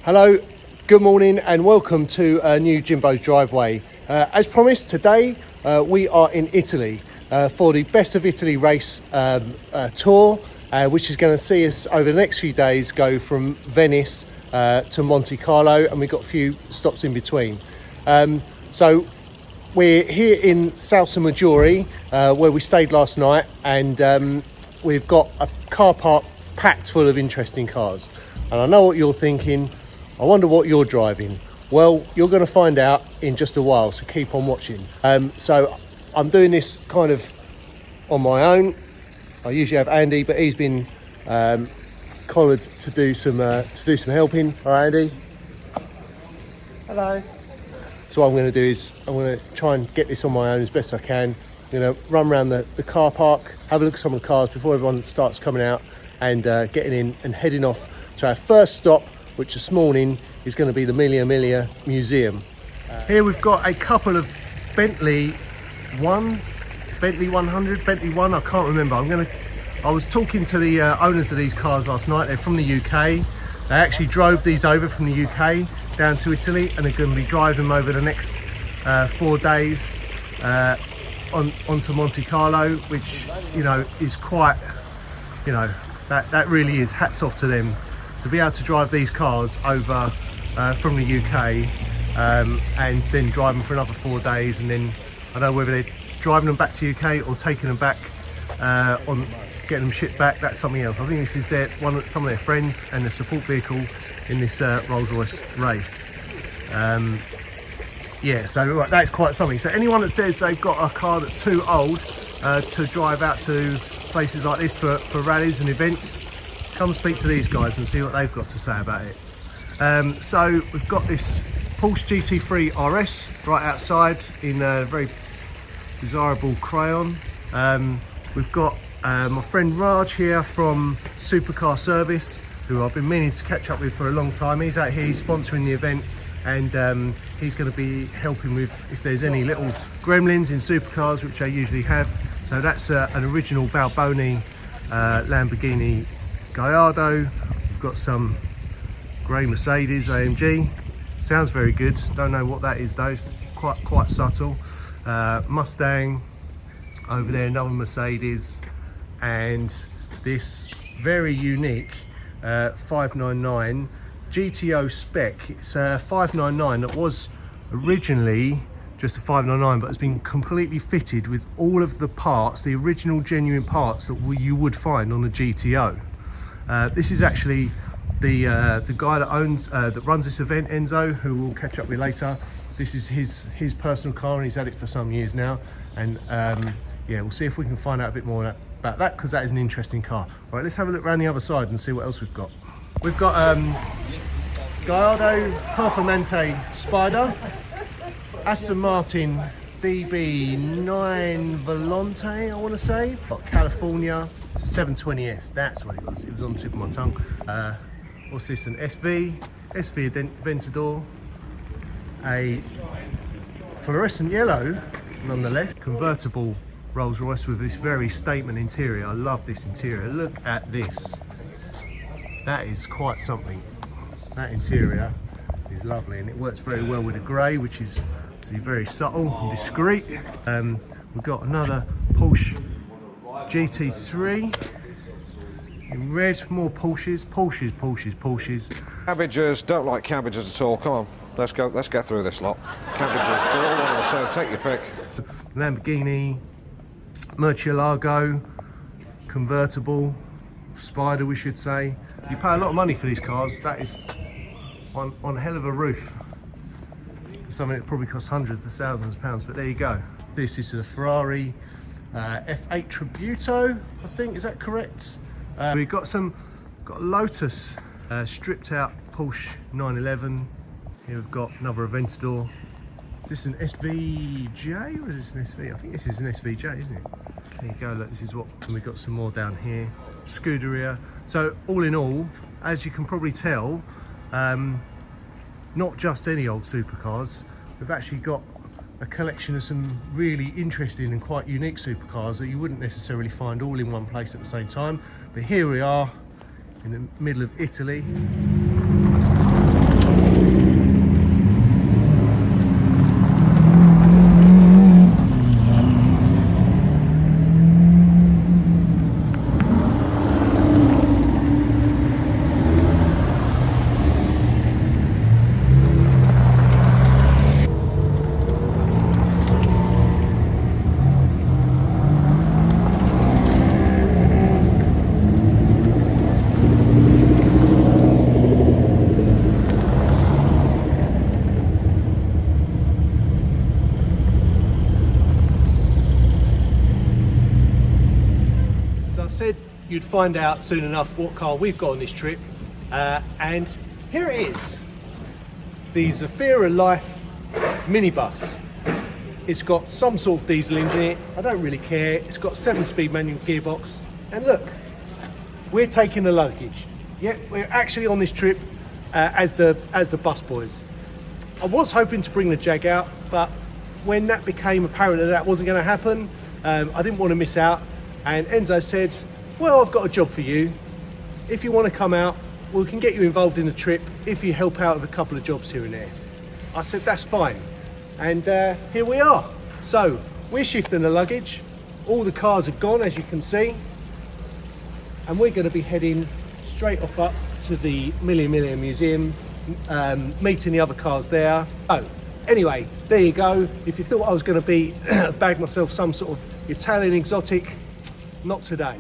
Hello, good morning and welcome to new Jimbo's Driveway. As promised, today we are in Italy for the Best of Italy race tour, which is going to see us over the next few days go from Venice to Monte Carlo, and we've got a few stops in between. So we're here in Salsa Maggiore, where we stayed last night, and we've got a car park packed full of interesting cars. And I know what you're thinking. I wonder what you're driving. Well, you're going to find out in just a while, so keep on watching. So I'm doing this kind of on my own. I usually have Andy, but he's been collared to do some helping. All right, Andy. Hello. So what I'm going to do is I'm going to try and get this on my own as best I can. I'm going to run around the car park, have a look at some of the cars before everyone starts coming out, and getting in and heading off to our first stop, which this morning is going to be the Mille Miglia Museum. Here we've got a couple of Bentley 100, Bentley 1, I can't remember. I was talking to the owners of these cars last night. They're from the UK. They actually drove these over from the UK down to Italy, and they're going to be driving them over the next 4 days onto Monte Carlo, which, you know, is quite, you know, that really is hats off to them. To be able to drive these cars over from the UK and then drive them for another 4 days, and then I don't know whether they're driving them back to UK or taking them back on getting them shipped back. That's something else. I think this is some of their friends and the support vehicle in this Rolls-Royce Wraith. Yeah, so right, that's quite something. So anyone that says they've got a car that's too old to drive out to places like this for rallies and events, come speak to these guys and see what they've got to say about it. So we've got this Porsche GT3 RS right outside in a very desirable crayon. We've got my friend Raj here from Supercar Service, who I've been meaning to catch up with for a long time. He's out here, he's sponsoring the event, and he's going to be helping with if there's any little gremlins in supercars, which they usually have. So that's an original Balboni Lamborghini Gallardo. We've got some grey Mercedes AMG. Sounds very good. Don't know what that is though. It's quite subtle. Mustang over there, another Mercedes, and this very unique 599 GTO spec. It's a 599 that was originally just a 599, but it's been completely fitted with all of the parts, the original genuine parts that you would find on a GTO. This is actually the guy that runs this event, Enzo, who we'll catch up with later. This is his personal car, and he's had it for some years now. And yeah, we'll see if we can find out a bit more about that, because that is an interesting car. All right, let's have a look around the other side and see what else we've got. We've got Gallardo Performante Spider, Aston Martin BB9 Volante, I want to say. Got California. It's a 720S, that's what it was. It was on the tip of my tongue. What's this, an SV Aventador. A fluorescent yellow, nonetheless. Convertible Rolls Royce with this very statement interior. I love this interior. Look at this. That is quite something. That interior is lovely, and it works very well with the grey, which is very subtle and discreet. We've got another Porsche GT3 in red. More Porsches. Cabbages, don't like cabbages at all. Come on, let's get through this lot. Cabbages, they're all on the same, take your pick. Lamborghini Murcielago convertible Spider, we should say. You pay a lot of money for these cars. That is on a hell of a roof for something that probably costs hundreds of thousands of pounds, but there you go. This is a Ferrari F8 Tributo, I think, is that correct? We've got Lotus stripped out Porsche 911. Here we've got another Aventador. Is this an SVJ or is this an SV? I think this is an SVJ, isn't it? There you go, look, this is what, and we've got some more down here. Scuderia. So all in all, as you can probably tell, not just any old supercars. We've actually got a collection of some really interesting and quite unique supercars that you wouldn't necessarily find all in one place at the same time. But here we are in the middle of Italy. you'd find out soon enough what car we've got on this trip. And here it is, the Zafira Life minibus. It's got some sort of diesel engine in it, I don't really care. It's got 7-speed manual gearbox. And look, we're taking the luggage. Yeah, we're actually on this trip as the bus boys. I was hoping to bring the Jag out, but when that became apparent that that wasn't going to happen, I didn't want to miss out. And Enzo said, well, I've got a job for you. If you want to come out, we can get you involved in the trip if you help out with a couple of jobs here and there. I said, that's fine. And here we are. So we're shifting the luggage. All the cars are gone, as you can see. And we're going to be heading straight off up to the Mille Miglia Museum, meeting the other cars there. Oh, anyway, there you go. If you thought I was going to be bag myself some sort of Italian exotic, not today.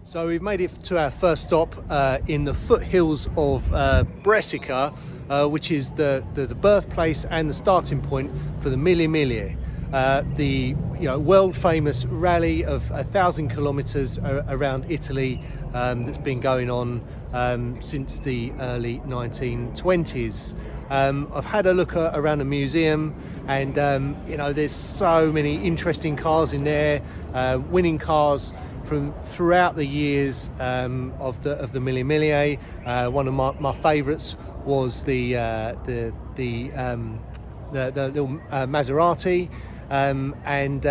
So we've made it to our first stop in the foothills of Brescia, which is the birthplace and the starting point for the Mille Miglia, the world famous rally of 1,000 kilometres around Italy that's been going on since the early 1920s. I've had a look around the museum, and there's so many interesting cars in there, winning cars from throughout the years of the Mille Miglia. One of my favourites was the little Maserati, and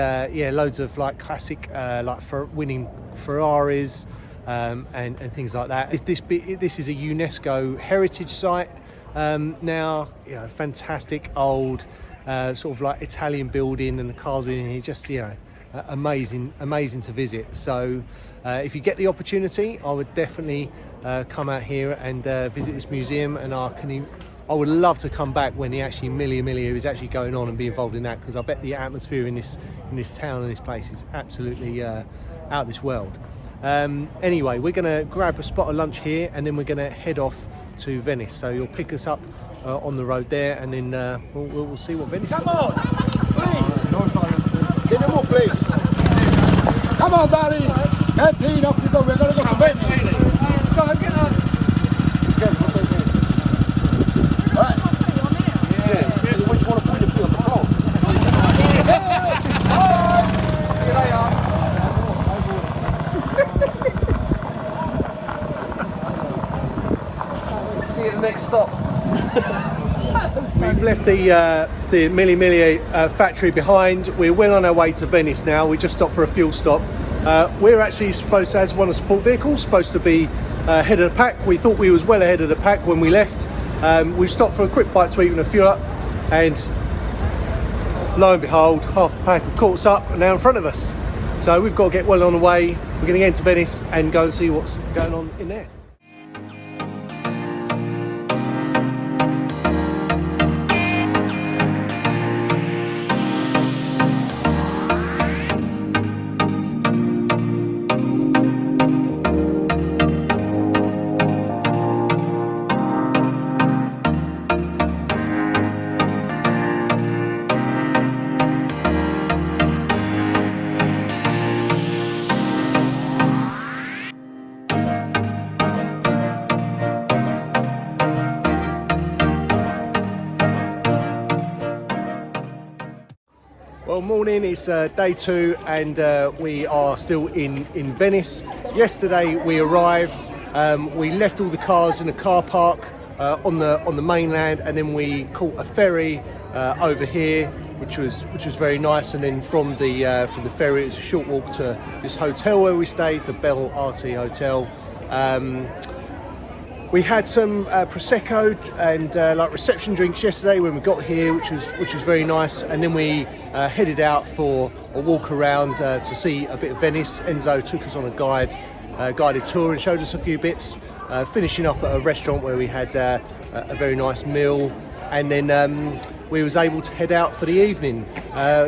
loads of like classic winning Ferraris and things like that. This is a UNESCO heritage site now. Fantastic old sort of like Italian building, and the cars in here just amazing to visit. So if you get the opportunity, I would definitely come out here and visit this museum, and I would love to come back when the actually Mille Miglia is actually going on and be involved in that, because I bet the atmosphere in this town and this place is absolutely out of this world. Anyway, we're going to grab a spot of lunch here, and then we're going to head off to Venice. So you'll pick us up on the road there, and then we'll see what Venice is. Come on, please. No silences. Get them all, please. Come on, Daddy. Get in, off you go. We're going to go to Venice. Go on, get on. Careful, baby. All right. Yeah. Which one to put your feet on the phone? See you later. See you at the next stop. We've left the Mille Miglia factory behind. We're well on our way to Venice now. We just stopped for a fuel stop. We're actually supposed to, as one of the support vehicles, supposed to be ahead of the pack. We thought we was well ahead of the pack when we left. We stopped for a quick bite to eat and a fuel up, and lo and behold, half the pack have caught us up and now in front of us. So we've got to get well on the way. We're going to get into Venice and go and see what's going on in there. Well, morning, it's day 2, and we are still in Venice. Yesterday we arrived, we left all the cars in a car park on the mainland, and then we caught a ferry over here, which was very nice. And then from the ferry, it was a short walk to this hotel where we stayed, the Bel Arti Hotel. We had some prosecco and like reception drinks yesterday when we got here, which was very nice. And then we headed out for a walk around to see a bit of Venice. Enzo took us on a guided tour and showed us a few bits, finishing up at a restaurant where we had a very nice meal. And then we was able to head out for the evening.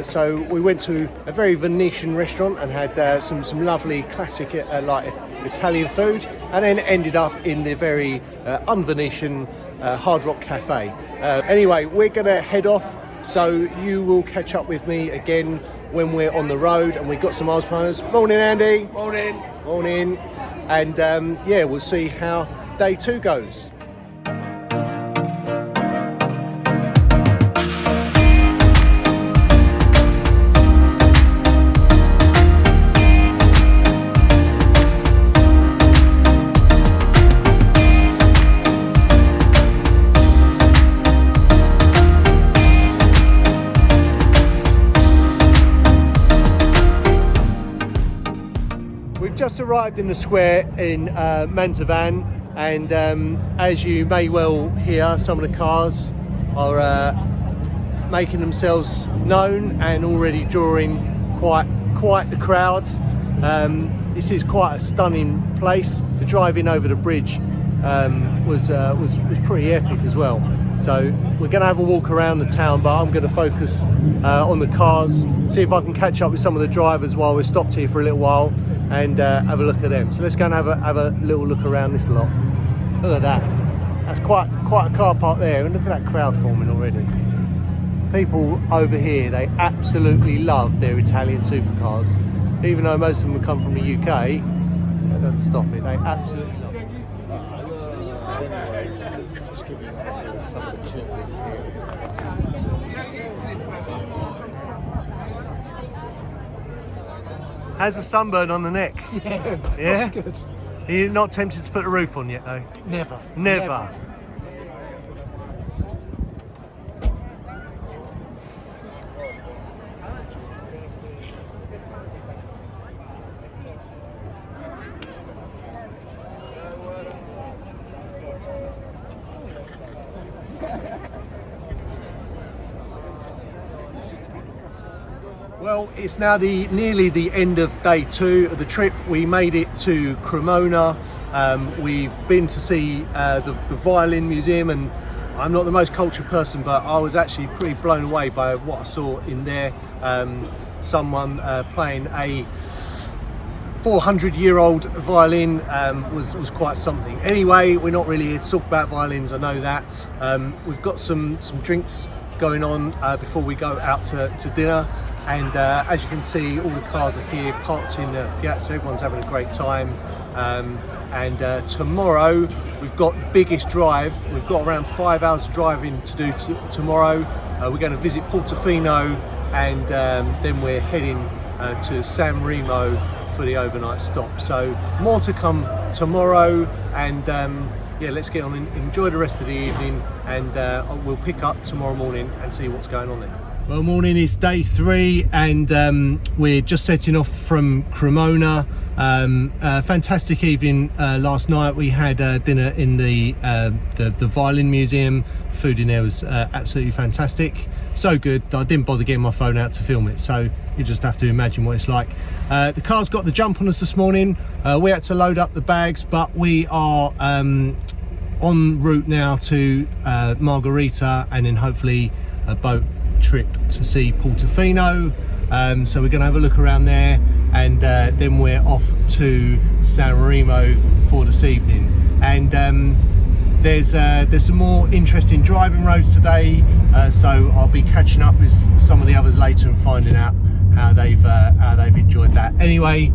So we went to a very Venetian restaurant and had some lovely classic like Italian food, and then ended up in the very un-Venetian Hard Rock Cafe. Anyway, we're gonna head off, so you will catch up with me again when we're on the road and we've got some miles planners. Morning, Andy. Morning. Morning. And yeah, we'll see how day 2 goes. Just arrived in the square in Mantovan, and as you may well hear, some of the cars are making themselves known and already drawing quite the crowd. This is quite a stunning place. The drive in over the bridge was pretty epic as well. So we're going to have a walk around the town, but I'm going to focus on the cars, see if I can catch up with some of the drivers while we're stopped here for a little while, and have a look at them. So let's go and have a little look around this lot. Look at that. That's quite a car park there, and look at that crowd forming already. People over here, they absolutely love their Italian supercars. Even though most of them come from the UK, they don't stop it. They absolutely love it. How's the sunburn on the neck? Yeah, Yeah? that's good. Are you not tempted to put the roof on yet though? Never. Never. Well, it's now nearly the end of day 2 of the trip. We made it to Cremona. We've been to see the Violin Museum, and I'm not the most cultured person, but I was actually pretty blown away by what I saw in there. Someone playing a 400-year-old violin was quite something. Anyway, we're not really here to talk about violins, I know that. We've got some drinks going on before we go out to dinner. And as you can see, all the cars are here parked in the piazza. Everyone's having a great time. And tomorrow we've got the biggest drive. We've got around 5 hours driving to do tomorrow. We're going to visit Portofino, and then we're heading to San Remo for the overnight stop. So more to come tomorrow, and yeah, let's get on and enjoy the rest of the evening, and we'll pick up tomorrow morning and see what's going on there. Well, morning, is day 3, and we're just setting off from Cremona. Fantastic evening last night. We had dinner in the Violin Museum. Food in there was absolutely fantastic. So good that I didn't bother getting my phone out to film it, so you just have to imagine what it's like. The car's got the jump on us this morning. We had to load up the bags, but we are en route now to Margherita, and then hopefully a boat trip to see Portofino. So we're going to have a look around there, and then we're off to San Remo for this evening. And there's some more interesting driving roads today, so I'll be catching up with some of the others later and finding out how they've enjoyed that. Anyway,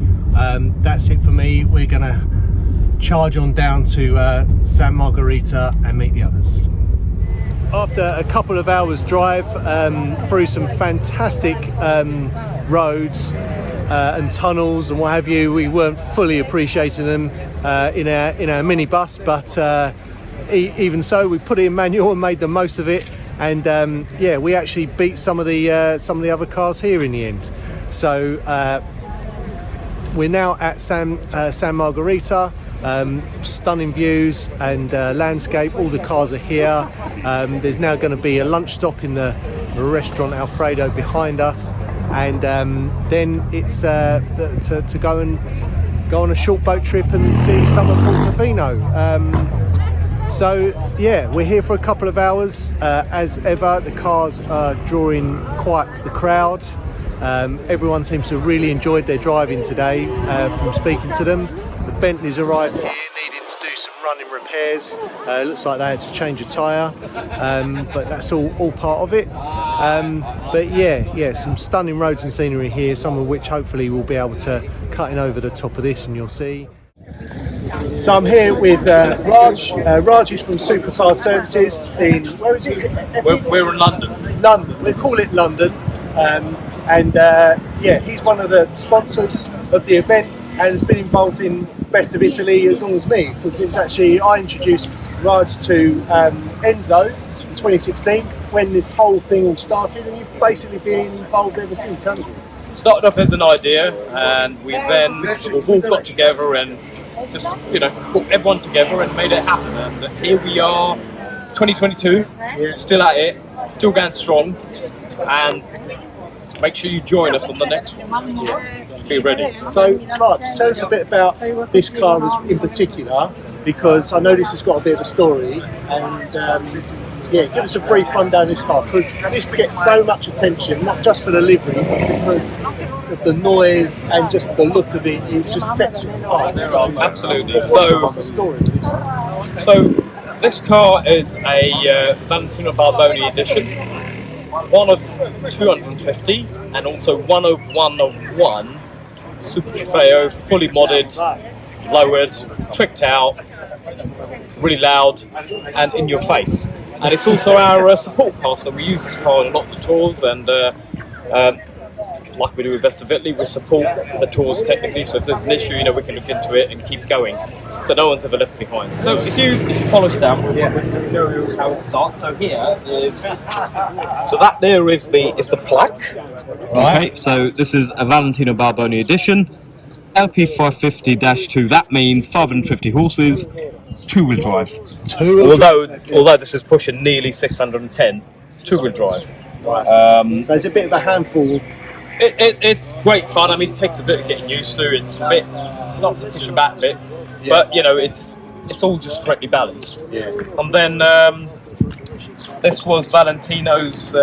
that's it for me. We're going to charge on down to San Margherita and meet the others. After a couple of hours drive through some fantastic roads and tunnels and what have you, we weren't fully appreciating them in our minibus, but even so, we put it in manual and made the most of it. And yeah, we actually beat some of the other cars here in the end. So we're now at San Margherita. Stunning views and landscape. All the cars are here. There's now going to be a lunch stop in the restaurant Alfredo behind us, and then it's to go on a short boat trip and see some of Portofino. So yeah, we're here for a couple of hours. As ever, the cars are drawing quite the crowd. Everyone seems to have really enjoyed their driving today from speaking to them. The Bentley's arrived here needing to do some running repairs. Looks like they had to change a tyre, but that's all part of it. But yeah, some stunning roads and scenery here, some of which hopefully we'll be able to cut in over the top of this and you'll see. So I'm here with Raj. Raj is from Supercar Services in, where is it? We're in London. London. We call it London. Yeah, he's one of the sponsors of the event and has been involved in Best of Italy as long as me. Because it's actually, I introduced Raj to Enzo in 2016 when this whole thing all started, and you've basically been involved ever since, haven't you? Started off as an idea, and we then sort of all got together and just, put everyone together and made it happen. And here we are, 2022, still at it, still going strong, and make sure you join us on the next one. Be ready. So, Raj, tell us a bit about this car in particular, because I know this has got a bit of a story, and yeah, give us a brief rundown of this car, because this gets so much attention, not just for the livery, but because of the noise and just the look of it. It just sets it apart. So, Absolutely. What's the story of this? So this car is a Valentino Balboni edition, one of 250, and also one of one Super Trofeo, fully modded, lowered, tricked out, really loud, and in your face. And it's also our support car, so we use this car in a lot of the tours, and like we do with Best of Italy, we support the tours technically, so if there's an issue, we can look into it and keep going. So no one's ever left behind. So if you follow us down, we'll show you how it starts. So here is, so that there is the plaque. Okay, so this is a Valentino Balboni edition, LP550-2. That means 550 horses, two-wheel drive. Although this is pushing nearly 610, two-wheel drive. Right. So it's a bit of a handful. It's great fun. I mean, it takes a bit of getting used to. It's a bit not sufficient back bit, but it's all just correctly balanced. Yeah. And then this was Valentino's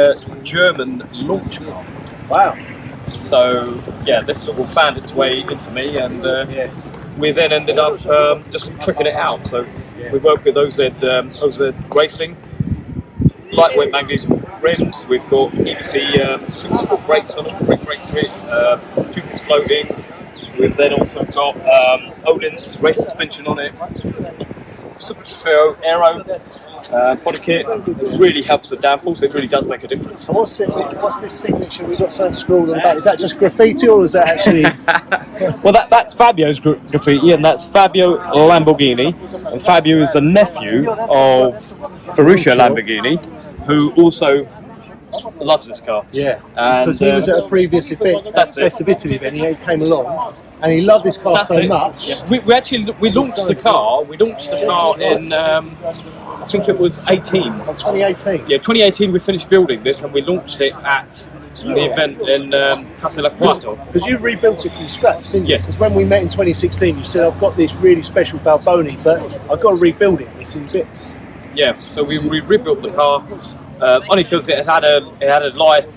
German launch car. Wow. So yeah, this sort of found its way into me, and we then ended up just tricking it out. So we worked with OZ Racing, lightweight magnesium rims. We've got EBC super sport brakes on it, brake kit, tubeless floating. We've then also got Olin's race suspension on it, Super Trofeo aero body kit. It really helps with downforce. It really does make a difference. And what's this signature? We've got something scrawled on the back. Is that just graffiti, or is that actually? Well, that's Fabio's graffiti, and that's Fabio Lamborghini. And Fabio is the nephew of Ferruccio Lamborghini, who also loves this car. Yeah, and because he was at a previous event, Best of Italy event. He came along, and he loved this car so much. Yeah. We launched the car. We launched the car in I think it was 18. 2018. Yeah, 2018. We finished building this, and we launched it at the event in Casella Quattro. Because you rebuilt it from scratch, didn't you? Yes. Because when we met in 2016, you said, "I've got this really special Balboni, but I've got to rebuild it. It's in bits." Yeah. So we rebuilt the car. Only because it had a light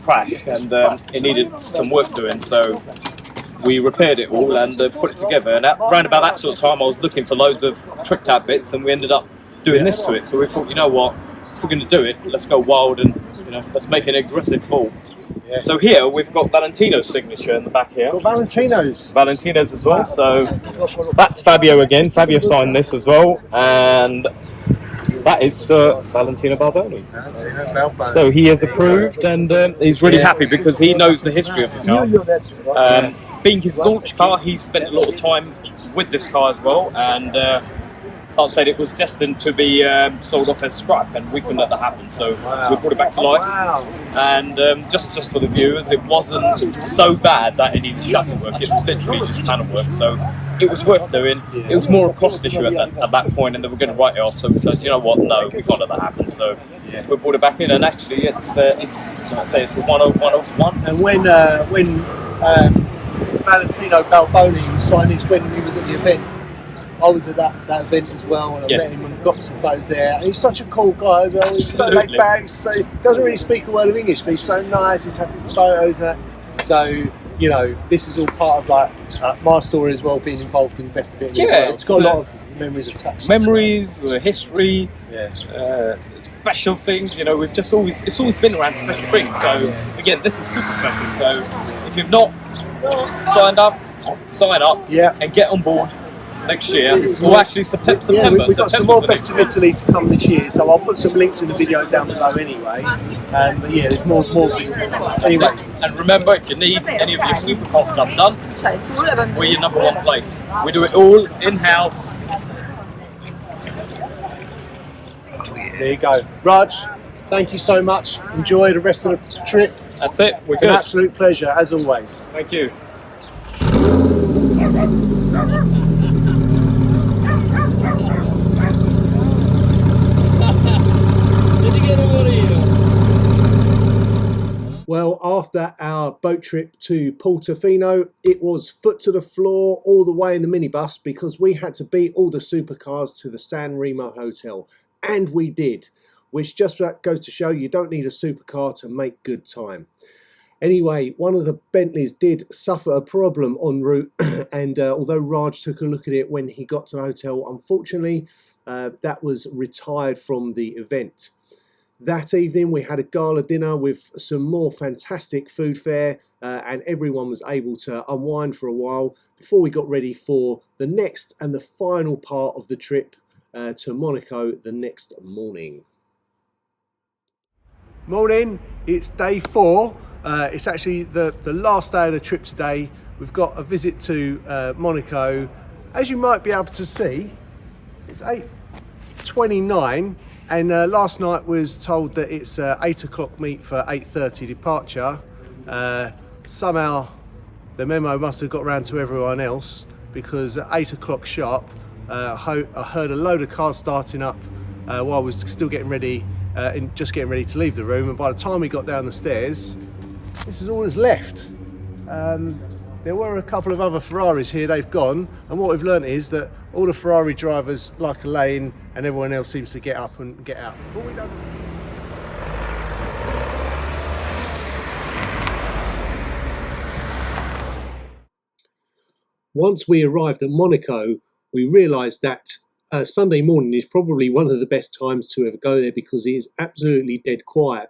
crash, and it needed some work doing. So we repaired it all and put it together. And around about that sort of time, I was looking for loads of tricked out bits, and we ended up doing this to it. So we thought, you know what, if we're going to do it, let's go wild and let's make an aggressive ball. Yeah. So here we've got Valentino's signature in the back here. Got Valentino's as well. So that's Fabio again. Fabio signed this as well, and that is Valentino Balboni. So he has approved, and he's really happy because he knows the history of the car. Being his launch car, he spent a lot of time with this car as well, and I'd say it was destined to be sold off as scrap, and we couldn't let that happen. So we brought it back to life. And just for the viewers, it wasn't so bad that it needed chassis work. It was literally just panel work. So it was worth doing. It was more a cost issue at that point, and they were going to write it off. So we said, you know what, no, we can't let that happen. So we brought it back in, and actually it's a 101. And when Valentino Balboni signed his when he was at the event, I was at that event as well, and I Yes. met him and got some photos there. And he's such a cool guy as well. He's so laid Absolutely. back, so he doesn't really speak a word of English, but he's so nice. He's having photos and that. So, you know, this is all part of like my story as well, being involved in the Best of Italy. Yeah, as well. It's got a lot uh, of memories attached. Memories, history, Yeah. special things. You know, it's always been around special things. So again, this is super special. So if you've not signed up, sign up Yeah. and get on board next year. Well, actually, September. Yeah, we've got some September's more the Best next of Italy to come this year, so I'll put some links in the video down below anyway. But yeah, there's more of this. Anyway, And remember, if you need any of your supercar stuff done, we're your number one place. We do it all in-house. there you go. Raj, thank you so much. Enjoy the rest of the trip. That's it. We're It's an good. absolute pleasure, as always. Thank you. Well, after our boat trip to Portofino, it was foot to the floor all the way in the minibus because we had to beat all the supercars to the San Remo Hotel. And we did, which just goes to show you don't need a supercar to make good time. Anyway, one of the Bentleys did suffer a problem en route, and although Raj took a look at it when he got to the hotel, unfortunately, that was retired from the event. That evening we had a gala dinner with some more fantastic food fare, and everyone was able to unwind for a while before we got ready for the next and the final part of the trip to Monaco the next morning. Morning, it's day 4. It's actually the last day of the trip today. We've got a visit to Monaco. As you might be able to see, it's 8:29. And last night was told that it's 8 o'clock meet for 8:30 departure. Somehow the memo must have got around to everyone else because at 8 o'clock sharp, I heard a load of cars starting up while I was still getting ready, just getting ready to leave the room. And by the time we got down the stairs, this is all that's left. There were a couple of other Ferraris here, they've gone, and what we've learnt is that all the Ferrari drivers like a lane and everyone else seems to get up and get out. But we don't... Once we arrived at Monaco, we realised that Sunday morning is probably one of the best times to ever go there because it is absolutely dead quiet.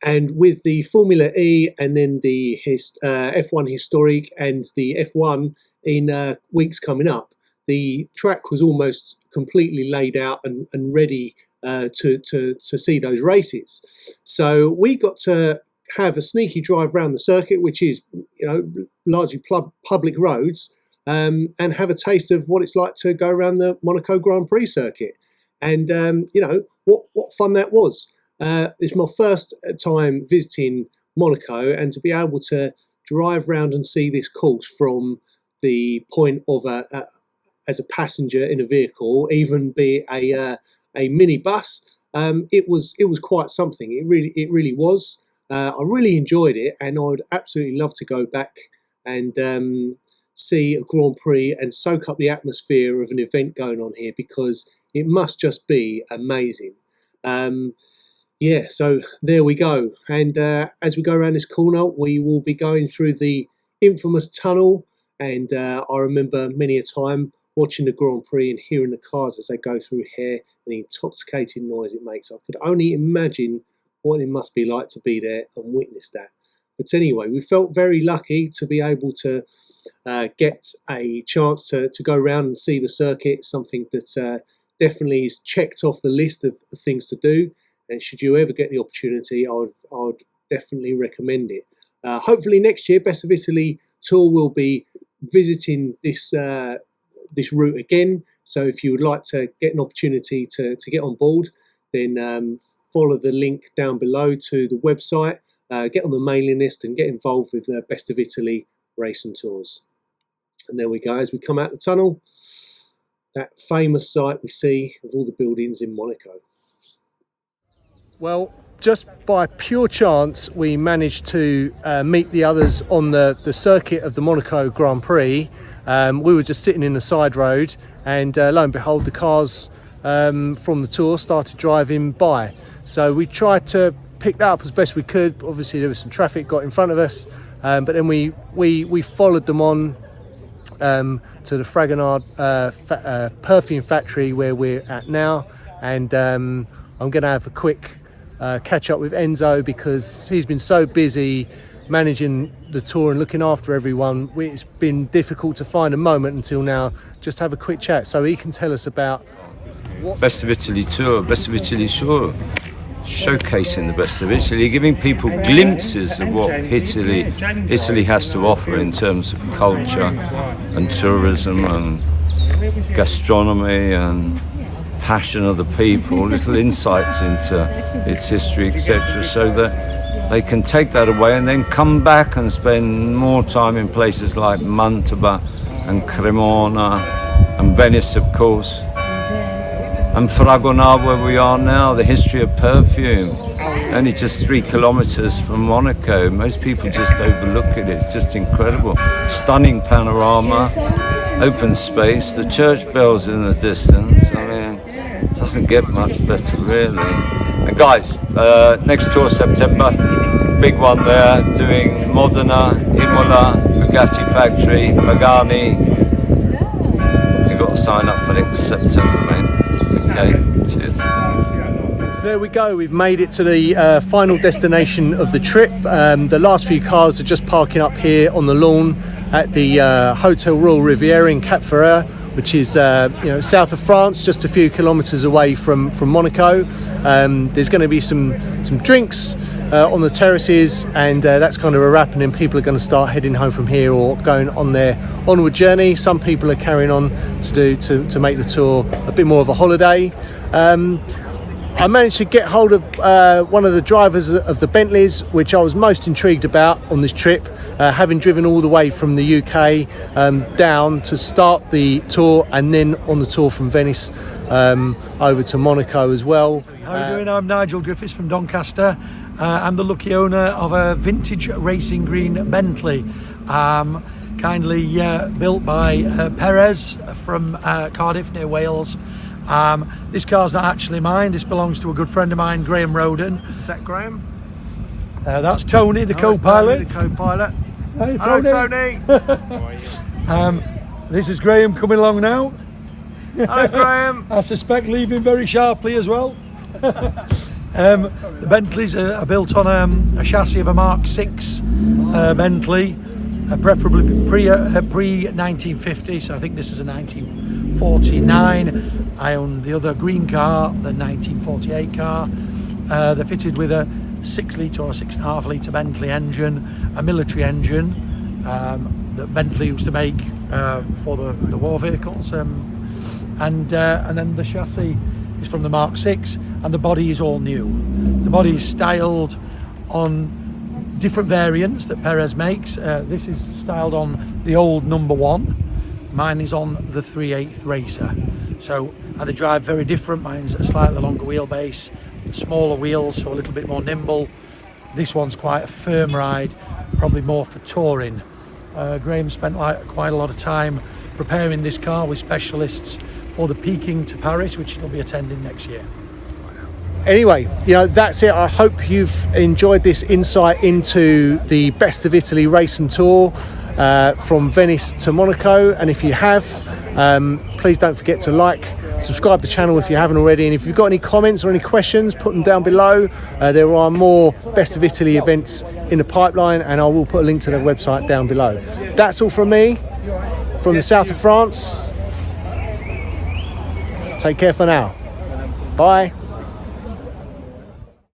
And with the Formula E and then the F1 Historique and the F1 in weeks coming up, the track was almost completely laid out and ready to see those races. So we got to have a sneaky drive around the circuit, which is, you know, largely public roads, and have a taste of what it's like to go around the Monaco Grand Prix circuit. And you know what fun that was. It's my first time visiting Monaco, and to be able to drive around and see this course from the point of as a passenger in a vehicle, even be a minibus, it was quite something. It really was. I really enjoyed it, and I would absolutely love to go back and see a Grand Prix and soak up the atmosphere of an event going on here because it must just be amazing. Yeah, so there we go. And as we go around this corner, we will be going through the infamous tunnel. And I remember many a time watching the Grand Prix and hearing the cars as they go through here and the intoxicating noise it makes. I could only imagine what it must be like to be there and witness that. But anyway, we felt very lucky to be able to get a chance to go around and see the circuit, something that definitely is checked off the list of things to do. And should you ever get the opportunity, I would definitely recommend it. Hopefully next year, Best of Italy Tour will be visiting this route again. So if you would like to get an opportunity to get on board, then follow the link down below to the website, get on the mailing list and get involved with Best of Italy Racing Tours. And there we go, as we come out the tunnel, that famous sight we see of all the buildings in Monaco. Well, just by pure chance, we managed to meet the others on the circuit of the Monaco Grand Prix. We were just sitting in the side road, and lo and behold, the cars from the tour started driving by. So we tried to pick that up as best we could. Obviously, there was some traffic got in front of us, but then we followed them on to the Fragonard perfume factory where we're at now, and I'm going to have a quick catch up with Enzo, because he's been so busy managing the tour and looking after everyone. It's been difficult to find a moment until now just have a quick chat so he can tell us about what Best of Italy tour, Best of Italy tour, showcasing the best of Italy, giving people glimpses of what Italy has to offer in terms of culture and tourism and gastronomy and passion of the people, little insights into its history, etc., so that they can take that away and then come back and spend more time in places like Mantovan and Cremona and Venice, of course, and Fragonard, where we are now, the history of perfume. Only just 3 kilometers from Monaco. Most people just overlook it. It's just incredible. Stunning panorama, open space, the church bells in the distance. I mean, it doesn't get much better, really. And guys, next tour September, big one there, doing Modena, Imola, Bugatti factory, Pagani. You've got to sign up for next September, mate. Okay, cheers. So there we go, we've made it to the final destination of the trip. The last few cars are just parking up here on the lawn at the Hotel Royal Riviera in Cap Ferret, which is south of France, just a few kilometres away from Monaco. There's going to be some drinks on the terraces, and that's kind of a wrap, and then people are going to start heading home from here or going on their onward journey. Some people are carrying on to make the tour a bit more of a holiday. I managed to get hold of one of the drivers of the Bentleys, which I was most intrigued about on this trip, having driven all the way from the UK down to start the tour, and then on the tour from Venice over to Monaco as well. How are you doing? I'm Nigel Griffiths from Doncaster. I'm the lucky owner of a vintage racing green Bentley, kindly built by Perez from Cardiff near Wales. This car's not actually mine. This belongs to a good friend of mine, Graham Roden. Is that Graham? That's Tony, the co-pilot. The co-pilot. Hey, Hello, Tony. This is Graham coming along now. Hello, Graham. I suspect leaving very sharply as well. The Bentleys are built on a chassis of a Mark 6 Bentley, preferably pre-1950, so I think this is a 1949. I own the other green car, the 1948 car. They're fitted with a 6 litre or 6.5 litre Bentley engine, a military engine that Bentley used to make for the war vehicles, and then the chassis is from the Mark 6, and the body is all new. The body is styled on different variants that Perez makes. This is styled on the old number 1. Mine is on the 3/8 Racer. So, and they drive very different. Mine's a slightly longer wheelbase, smaller wheels, so a little bit more nimble. This one's quite a firm ride, probably more for touring. Graham spent quite a lot of time preparing this car with specialists for the Peking to Paris, which he'll be attending next year. Anyway, that's it. I hope you've enjoyed this insight into the Best of Italy racing tour from Venice to Monaco. And if you have, please don't forget to subscribe to the channel if you haven't already. And if you've got any comments or any questions, put them down below. There are more Best of Italy events in the pipeline, and I will put a link to their website down below. That's all from me, from the south of France. Take care for now. Bye.